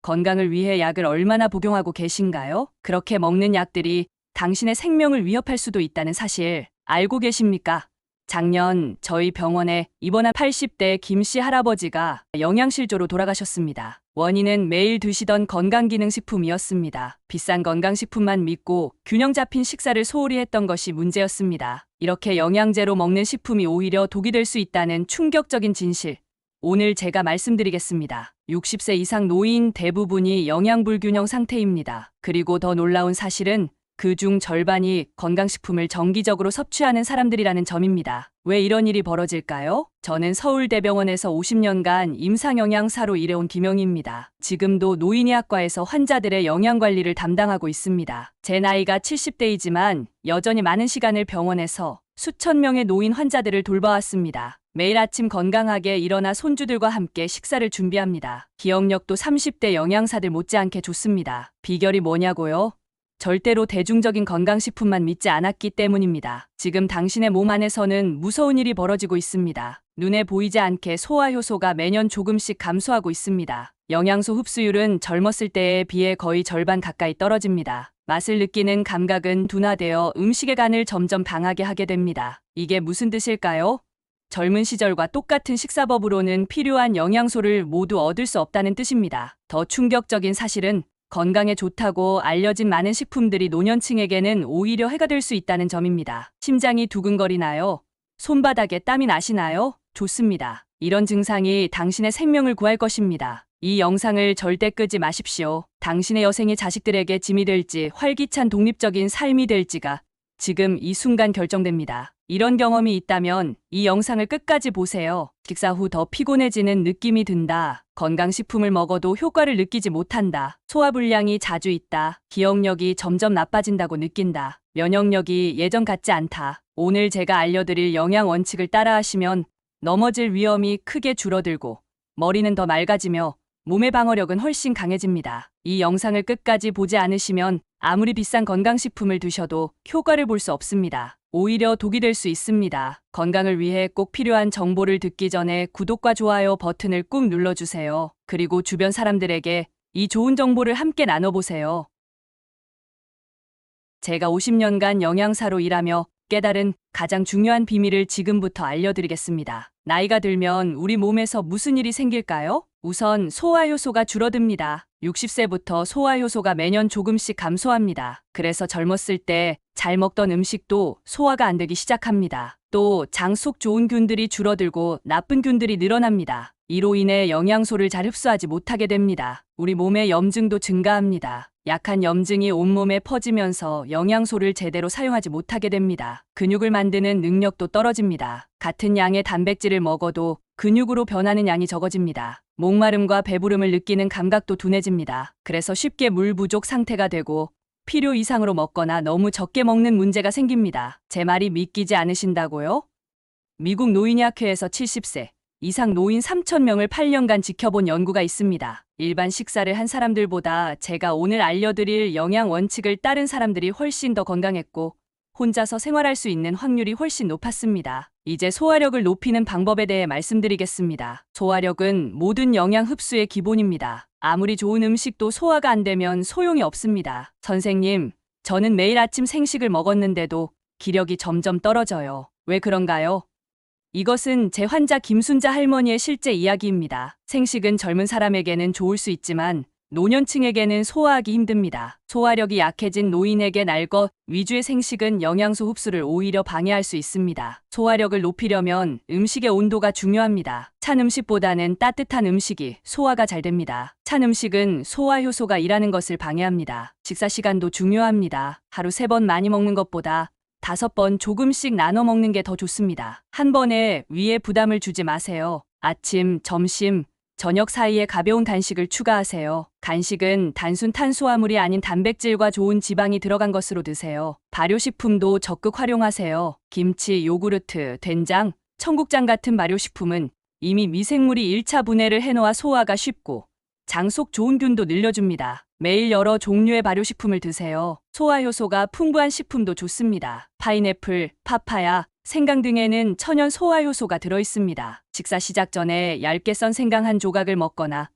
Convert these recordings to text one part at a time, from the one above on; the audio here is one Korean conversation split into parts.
건강을 위해 약을 얼마나 복용하고 계신가요? 그렇게 먹는 약들이 당신의 생명을 위협할 수도 있다는 사실 알고 계십니까? 작년 저희 병원에 입원한 80대 김 씨 할아버지가 영양실조로 돌아가셨습니다. 원인은 매일 드시던 건강기능식품이었습니다. 비싼 건강식품만 믿고 균형 잡힌 식사를 소홀히 했던 것이 문제였습니다. 이렇게 영양제로 먹는 식품이 오히려 독이 될 수 있다는 충격적인 진실. 오늘 제가 말씀드리겠습니다. 60세 이상 노인 대부분이 영양불균형 상태입니다. 그리고 더 놀라운 사실은 그중 절반이 건강식품을 정기적으로 섭취하는 사람들이라는 점입니다. 왜 이런 일이 벌어질까요? 저는 서울대병원에서 50년간 임상영양사로 일해온 김영희입니다. 지금도 노인의학과에서 환자들의 영양관리를 담당하고 있습니다. 제 나이가 70대이지만 여전히 많은 시간을 병원에서 수천 명의 노인 환자들을 돌봐왔습니다. 매일 아침 건강하게 일어나 손주들과 함께 식사를 준비합니다. 기억력도 30대 영양사들 못지않게 좋습니다. 비결이 뭐냐고요? 절대로 대중적인 건강식품만 믿지 않았기 때문입니다. 지금 당신의 몸 안에서는 무서운 일이 벌어지고 있습니다. 눈에 보이지 않게 소화효소가 매년 조금씩 감소하고 있습니다. 영양소 흡수율은 젊었을 때에 비해 거의 절반 가까이 떨어집니다. 맛을 느끼는 감각은 둔화되어 음식의 간을 점점 강하게 하게 됩니다. 이게 무슨 뜻일까요? 젊은 시절과 똑같은 식사법으로는 필요한 영양소를 모두 얻을 수 없다는 뜻입니다. 더 충격적인 사실은 건강에 좋다고 알려진 많은 식품들이 노년층에게는 오히려 해가 될 수 있다는 점입니다. 심장이 두근거리나요? 손바닥에 땀이 나시나요? 좋습니다. 이런 증상이 당신의 생명을 구할 것입니다. 이 영상을 절대 끄지 마십시오. 당신의 여생이 자식들에게 짐이 될지 활기찬 독립적인 삶이 될지가 지금 이 순간 결정됩니다. 이런 경험이 있다면 이 영상을 끝까지 보세요. 식사 후 더 피곤해지는 느낌이 든다. 건강식품을 먹어도 효과를 느끼지 못한다. 소화불량이 자주 있다. 기억력이 점점 나빠진다고 느낀다. 면역력이 예전 같지 않다. 오늘 제가 알려드릴 영양 원칙을 따라하시면 넘어질 위험이 크게 줄어들고 머리는 더 맑아지며 몸의 방어력은 훨씬 강해집니다. 이 영상을 끝까지 보지 않으시면 아무리 비싼 건강식품을 드셔도 효과를 볼 수 없습니다. 오히려 독이 될 수 있습니다. 건강을 위해 꼭 필요한 정보를 듣기 전에 구독과 좋아요 버튼을 꾹 눌러주세요. 그리고 주변 사람들에게 이 좋은 정보를 함께 나눠보세요. 제가 50년간 영양사로 일하며 깨달은 가장 중요한 비밀을 지금부터 알려드리겠습니다. 나이가 들면 우리 몸에서 무슨 일이 생길까요? 우선 소화효소가 줄어듭니다. 60세부터 소화효소가 매년 조금씩 감소합니다. 그래서 젊었을 때 잘 먹던 음식도 소화가 안 되기 시작합니다. 또 장 속 좋은 균들이 줄어들고 나쁜 균들이 늘어납니다. 이로 인해 영양소를 잘 흡수하지 못하게 됩니다. 우리 몸의 염증도 증가합니다. 약한 염증이 온몸에 퍼지면서 영양소를 제대로 사용하지 못하게 됩니다. 근육을 만드는 능력도 떨어집니다. 같은 양의 단백질을 먹어도 근육으로 변하는 양이 적어집니다. 목마름과 배부름을 느끼는 감각도 둔해집니다. 그래서 쉽게 물 부족 상태가 되고 필요 이상으로 먹거나 너무 적게 먹는 문제가 생깁니다. 제 말이 믿기지 않으신다고요? 미국 노인의학회에서 70세 이상 노인 3,000명을 8년간 지켜본 연구가 있습니다. 일반 식사를 한 사람들보다 제가 오늘 알려드릴 영양 원칙을 따른 사람들이 훨씬 더 건강했고 혼자서 생활할 수 있는 확률이 훨씬 높았습니다. 이제 소화력을 높이는 방법에 대해 말씀드리겠습니다. 소화력은 모든 영양 흡수의 기본입니다. 아무리 좋은 음식도 소화가 안 되면 소용이 없습니다. 선생님, 저는 매일 아침 생식을 먹었는데도 기력이 점점 떨어져요. 왜 그런가요? 이것은 제 환자 김순자 할머니의 실제 이야기입니다. 생식은 젊은 사람에게는 좋을 수 있지만 노년층에게는 소화하기 힘듭니다. 소화력이 약해진 노인에게 날 것 위주의 생식은 영양소 흡수를 오히려 방해할 수 있습니다. 소화력을 높이려면 음식의 온도가 중요합니다. 찬 음식보다는 따뜻한 음식이 소화가 잘 됩니다. 찬 음식은 소화효소가 일하는 것을 방해합니다. 식사 시간도 중요합니다. 하루 3번 많이 먹는 것보다 5번 조금씩 나눠 먹는 게 더 좋습니다. 한 번에 위에 부담을 주지 마세요. 아침, 점심, 저녁 사이에 가벼운 간식을 추가하세요. 간식은 단순 탄수화물이 아닌 단백질과 좋은 지방이 들어간 것으로 드세요. 발효식품도 적극 활용하세요. 김치, 요구르트, 된장, 청국장 같은 발효식품은 이미 미생물이 1차 분해를 해놓아 소화가 쉽고 장 속 좋은 균도 늘려줍니다. 매일 여러 종류의 발효식품을 드세요. 소화효소가 풍부한 식품도 좋습니다. 파인애플, 파파야, 생강 등에는 천연 소화효소가 들어있습니다. 식사 시작 전에 얇게 썬 생강 한 조각을 먹거나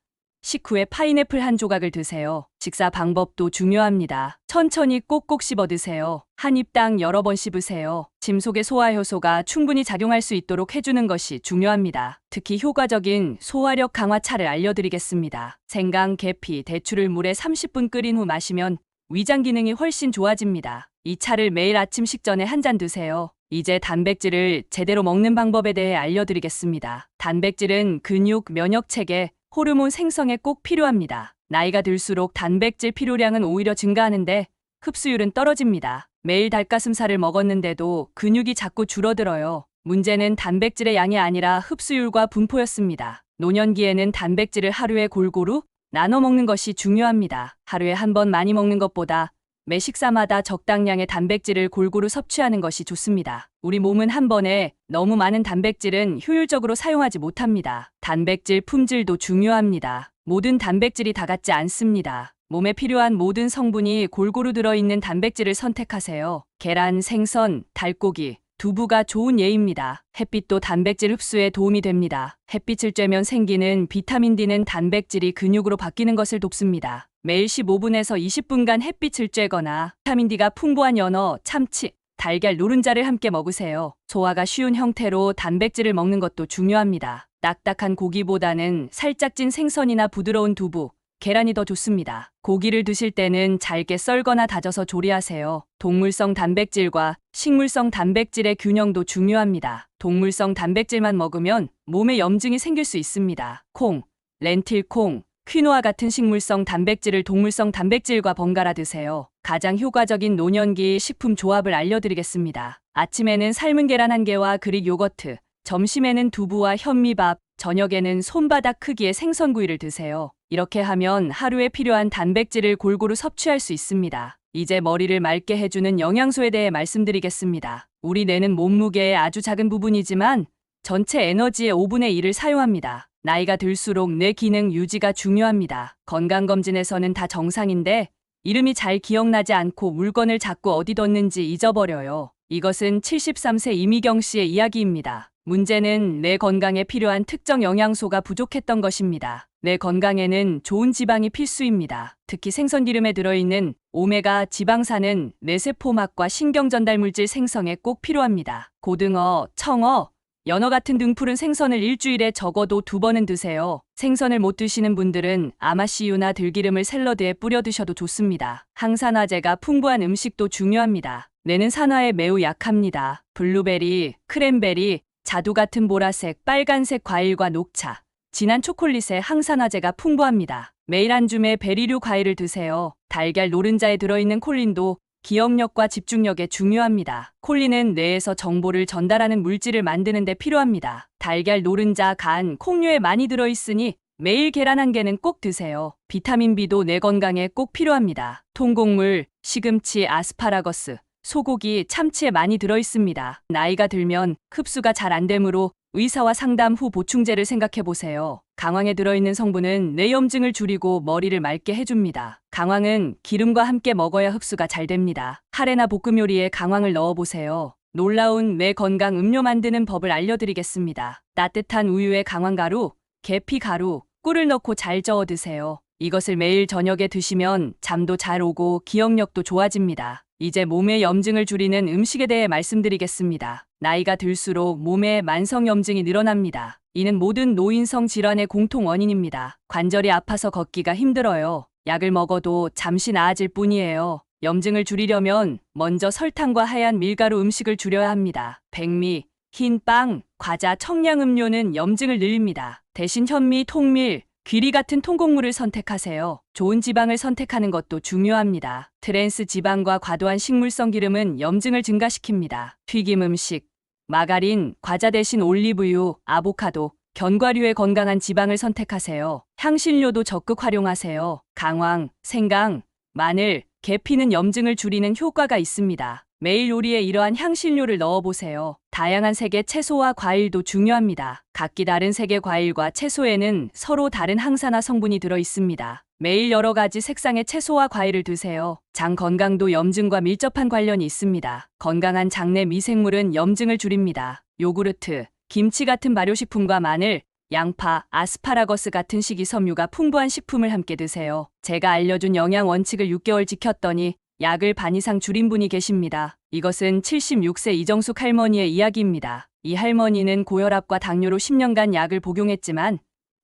식후에 파인애플 한 조각을 드세요. 식사 방법도 중요합니다. 천천히 꼭꼭 씹어 드세요. 한 입당 여러 번 씹으세요. 침 속의 소화효소가 충분히 작용할 수 있도록 해주는 것이 중요합니다. 특히 효과적인 소화력 강화 차를 알려드리겠습니다. 생강, 계피, 대추를 물에 30분 끓인 후 마시면 위장 기능이 훨씬 좋아집니다. 이 차를 매일 아침 식전에 한 잔 드세요. 이제 단백질을 제대로 먹는 방법에 대해 알려드리겠습니다. 단백질은 근육, 면역 체계, 호르몬 생성에 꼭 필요합니다. 나이가 들수록 단백질 필요량은 오히려 증가하는데 흡수율은 떨어집니다. 매일 닭가슴살을 먹었는데도 근육이 자꾸 줄어들어요. 문제는 단백질의 양이 아니라 흡수율과 분포였습니다. 노년기에는 단백질을 하루에 골고루 나눠 먹는 것이 중요합니다. 하루에 한 번 많이 먹는 것보다 매 식사마다 적당량의 단백질을 골고루 섭취하는 것이 좋습니다. 우리 몸은 한 번에 너무 많은 단백질은 효율적으로 사용하지 못합니다. 단백질 품질도 중요합니다. 모든 단백질이 다 같지 않습니다. 몸에 필요한 모든 성분이 골고루 들어있는 단백질을 선택하세요. 계란, 생선, 달고기, 두부가 좋은 예입니다. 햇빛도 단백질 흡수에 도움이 됩니다. 햇빛을 쬐면 생기는 비타민 D는 단백질이 근육으로 바뀌는 것을 돕습니다. 매일 15분에서 20분간 햇빛을 쬐거나 비타민 D가 풍부한 연어, 참치, 달걀, 노른자를 함께 먹으세요. 소화가 쉬운 형태로 단백질을 먹는 것도 중요합니다. 딱딱한 고기보다는 살짝 찐 생선이나 부드러운 두부, 계란이 더 좋습니다. 고기를 드실 때는 잘게 썰거나 다져서 조리하세요. 동물성 단백질과 식물성 단백질의 균형도 중요합니다. 동물성 단백질만 먹으면 몸에 염증이 생길 수 있습니다. 콩, 렌틸콩, 퀴노아 같은 식물성 단백질을 동물성 단백질과 번갈아 드세요. 가장 효과적인 노년기 식품 조합을 알려드리겠습니다. 아침에는 삶은 계란 1개와 그릭 요거트, 점심에는 두부와 현미밥, 저녁에는 손바닥 크기의 생선구이를 드세요. 이렇게 하면 하루에 필요한 단백질을 골고루 섭취할 수 있습니다. 이제 머리를 맑게 해주는 영양소에 대해 말씀드리겠습니다. 우리 뇌는 몸무게의 아주 작은 부분이지만 전체 에너지의 5분의 1을 사용합니다. 나이가 들수록 뇌 기능 유지가 중요합니다. 건강검진에서는 다 정상인데 이름이 잘 기억나지 않고 물건을 자꾸 어디 뒀는지 잊어버려요. 이것은 73세 이미경 씨의 이야기입니다. 문제는 뇌 건강에 필요한 특정 영양소가 부족했던 것입니다. 뇌 건강에는 좋은 지방이 필수입니다. 특히 생선기름에 들어있는 오메가 지방산은 뇌세포막과 신경전달물질 생성에 꼭 필요합니다. 고등어, 청어, 연어 같은 등푸른 생선을 일주일에 적어도 2번은 드세요. 생선을 못 드시는 분들은 아마씨유나 들기름을 샐러드에 뿌려 드셔도 좋습니다. 항산화제가 풍부한 음식도 중요합니다. 뇌는 산화에 매우 약합니다. 블루베리, 크랜베리, 자두 같은 보라색, 빨간색 과일과 녹차, 진한 초콜릿에 항산화제가 풍부합니다. 매일 한 줌의 베리류 과일을 드세요. 달걀, 노른자에 들어있는 콜린도 기억력과 집중력에 중요합니다. 콜린은 뇌에서 정보를 전달하는 물질을 만드는 데 필요합니다. 달걀, 노른자, 간, 콩류에 많이 들어있으니 매일 계란 1개는 꼭 드세요. 비타민 B도 뇌 건강에 꼭 필요합니다. 통곡물, 시금치, 아스파라거스, 소고기, 참치에 많이 들어있습니다. 나이가 들면 흡수가 잘 안 되므로 의사와 상담 후 보충제를 생각해보세요. 강황에 들어있는 성분은 뇌염증을 줄이고 머리를 맑게 해줍니다. 강황은 기름과 함께 먹어야 흡수가 잘 됩니다. 카레나 볶음 요리에 강황을 넣어보세요. 놀라운 뇌 건강 음료 만드는 법을 알려드리겠습니다. 따뜻한 우유에 강황가루, 계피가루, 꿀을 넣고 잘 저어 드세요. 이것을 매일 저녁에 드시면 잠도 잘 오고 기억력도 좋아집니다. 이제 몸의 염증을 줄이는 음식에 대해 말씀드리겠습니다. 나이가 들수록 몸에 만성염증이 늘어납니다. 이는 모든 노인성 질환의 공통 원인입니다. 관절이 아파서 걷기가 힘들어요. 약을 먹어도 잠시 나아질 뿐이에요. 염증을 줄이려면 먼저 설탕과 하얀 밀가루 음식을 줄여야 합니다. 백미, 흰 빵, 과자, 청량음료는 염증을 늘립니다. 대신 현미, 통밀, 귀리 같은 통곡물을 선택하세요. 좋은 지방을 선택하는 것도 중요합니다. 트랜스 지방과 과도한 식물성 기름은 염증을 증가시킵니다. 튀김 음식, 마가린, 과자 대신 올리브유, 아보카도, 견과류의 건강한 지방을 선택하세요. 향신료도 적극 활용하세요. 강황, 생강, 마늘, 계피는 염증을 줄이는 효과가 있습니다. 매일 요리에 이러한 향신료를 넣어보세요. 다양한 색의 채소와 과일도 중요합니다. 각기 다른 색의 과일과 채소에는 서로 다른 항산화 성분이 들어 있습니다. 매일 여러 가지 색상의 채소와 과일을 드세요. 장 건강도 염증과 밀접한 관련이 있습니다. 건강한 장내 미생물은 염증을 줄입니다. 요구르트, 김치 같은 발효식품과 마늘, 양파, 아스파라거스 같은 식이섬유가 풍부한 식품을 함께 드세요. 제가 알려준 영양 원칙을 6개월 지켰더니 약을 반 이상 줄인 분이 계십니다. 이것은 76세 이정숙 할머니의 이야기입니다. 이 할머니는 고혈압과 당뇨로 10년간 약을 복용했지만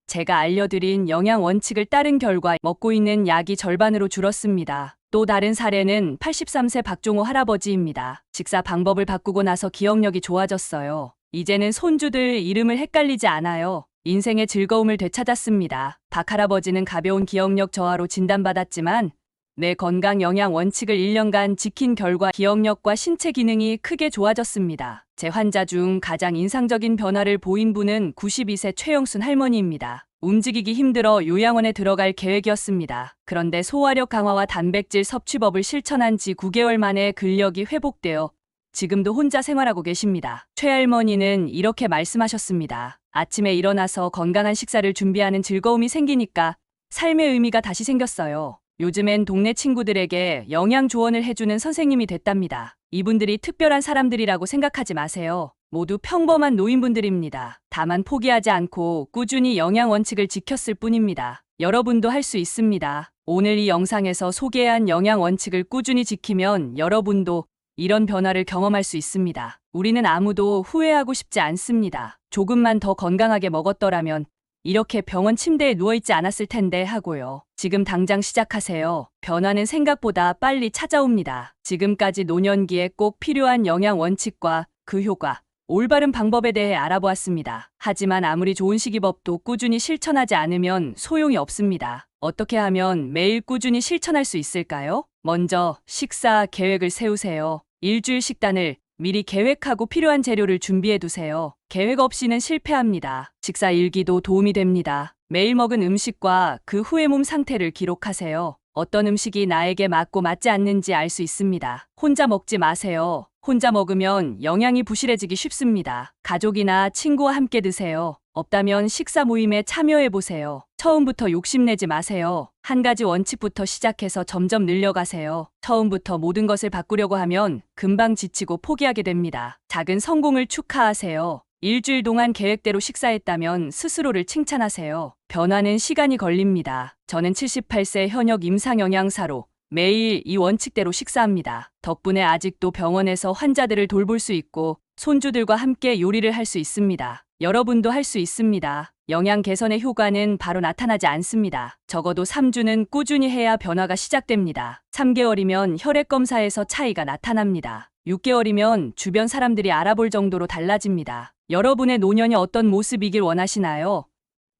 제가 알려드린 영양 원칙을 따른 결과 먹고 있는 약이 절반으로 줄었습니다. 또 다른 사례는 83세 박종호 할아버지입니다. 식사 방법을 바꾸고 나서 기억력이 좋아졌어요. 이제는 손주들 이름을 헷갈리지 않아요. 인생의 즐거움을 되찾았습니다. 박 할아버지는 가벼운 기억력 저하로 진단받았지만 내 건강 영양 원칙을 1년간 지킨 결과 기억력과 신체 기능이 크게 좋아졌습니다. 제 환자 중 가장 인상적인 변화를 보인 분은 92세 최영순 할머니입니다. 움직이기 힘들어 요양원에 들어갈 계획이었습니다. 그런데 소화력 강화와 단백질 섭취법을 실천한 지 9개월 만에 근력이 회복되어 지금도 혼자 생활하고 계십니다. 최 할머니는 이렇게 말씀하셨습니다. 아침에 일어나서 건강한 식사를 준비하는 즐거움이 생기니까 삶의 의미가 다시 생겼어요. 요즘엔 동네 친구들에게 영양 조언을 해주는 선생님이 됐답니다. 이분들이 특별한 사람들이라고 생각하지 마세요. 모두 평범한 노인분들입니다. 다만 포기하지 않고 꾸준히 영양 원칙을 지켰을 뿐입니다. 여러분도 할 수 있습니다. 오늘 이 영상에서 소개한 영양 원칙을 꾸준히 지키면 여러분도 이런 변화를 경험할 수 있습니다. 우리는 아무도 후회하고 싶지 않습니다. 조금만 더 건강하게 먹었더라면 이렇게 병원 침대에 누워있지 않았을 텐데 하고요. 지금 당장 시작하세요. 변화는 생각보다 빨리 찾아옵니다. 지금까지 노년기에 꼭 필요한 영양 원칙과 그 효과, 올바른 방법에 대해 알아보았습니다. 하지만 아무리 좋은 식이법도 꾸준히 실천하지 않으면 소용이 없습니다. 어떻게 하면 매일 꾸준히 실천할 수 있을까요? 먼저 식사 계획을 세우세요. 일주일 식단을 미리 계획하고 필요한 재료를 준비해 두세요. 계획 없이는 실패합니다. 식사 일기도 도움이 됩니다. 매일 먹은 음식과 그 후의 몸 상태를 기록하세요. 어떤 음식이 나에게 맞고 맞지 않는지 알 수 있습니다. 혼자 먹지 마세요. 혼자 먹으면 영양이 부실해지기 쉽습니다. 가족이나 친구와 함께 드세요. 없다면 식사 모임에 참여해 보세요. 처음부터 욕심내지 마세요. 한 가지 원칙부터 시작해서 점점 늘려가세요. 처음부터 모든 것을 바꾸려고 하면 금방 지치고 포기하게 됩니다. 작은 성공을 축하하세요. 일주일 동안 계획대로 식사했다면 스스로를 칭찬하세요. 변화는 시간이 걸립니다. 저는 78세 현역 임상영양사로 매일 이 원칙대로 식사합니다. 덕분에 아직도 병원에서 환자들을 돌볼 수 있고 손주들과 함께 요리를 할 수 있습니다. 여러분도 할 수 있습니다. 영양 개선의 효과는 바로 나타나지 않습니다. 적어도 3주는 꾸준히 해야 변화가 시작됩니다. 3개월이면 혈액 검사에서 차이가 나타납니다. 6개월이면 주변 사람들이 알아볼 정도로 달라집니다. 여러분의 노년이 어떤 모습이길 원하시나요?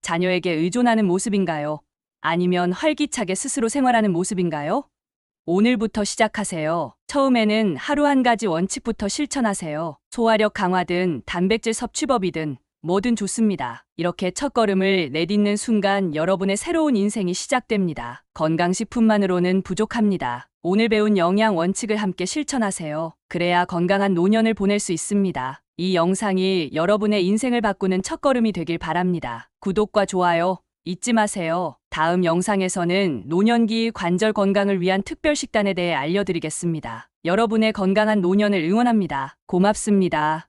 자녀에게 의존하는 모습인가요? 아니면 활기차게 스스로 생활하는 모습인가요? 오늘부터 시작하세요. 처음에는 하루 한 가지 원칙부터 실천하세요. 소화력 강화든 단백질 섭취법이든 뭐든 좋습니다. 이렇게 첫걸음을 내딛는 순간 여러분의 새로운 인생이 시작됩니다. 건강식품만으로는 부족합니다. 오늘 배운 영양 원칙을 함께 실천하세요. 그래야 건강한 노년을 보낼 수 있습니다. 이 영상이 여러분의 인생을 바꾸는 첫걸음이 되길 바랍니다. 구독과 좋아요 잊지 마세요. 다음 영상에서는 노년기 관절 건강을 위한 특별 식단에 대해 알려드리겠습니다. 여러분의 건강한 노년을 응원합니다. 고맙습니다.